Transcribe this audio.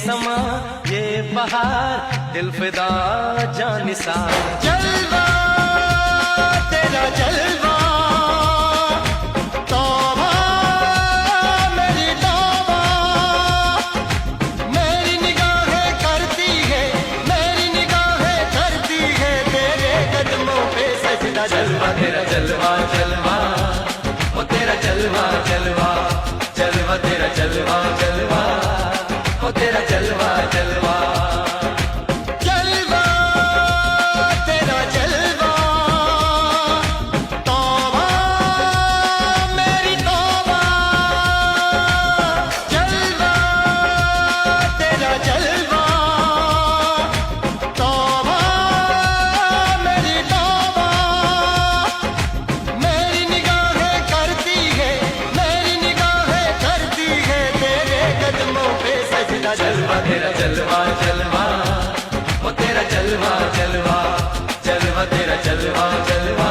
समा ये बहार दिल फिदा जानिसार। जलवा तेरा जलवा तौबा मेरी तौबा, मेरी निगाहें करती है, मेरी निगाहें करती है तेरे कदमों पे सजदा। जलवा तेरा जलवा जलवा ओ तेरा जलवा जलवा, जलवा तेरा जलवा जलवा ओ तेरा जलवा जलवा। जलवा तेरा जलवा तौबा मेरी तौबा, जलवा तेरा जलवा तौबा मेरी तौबा, मेरी निगाहें करती है, मेरी निगाहें करती है तेरे कदमों पे सजदा। जलवा तेरा जलवा जलवा ओ तेरा जलवा जलवा, जलवा तेरा जलवा जलवा।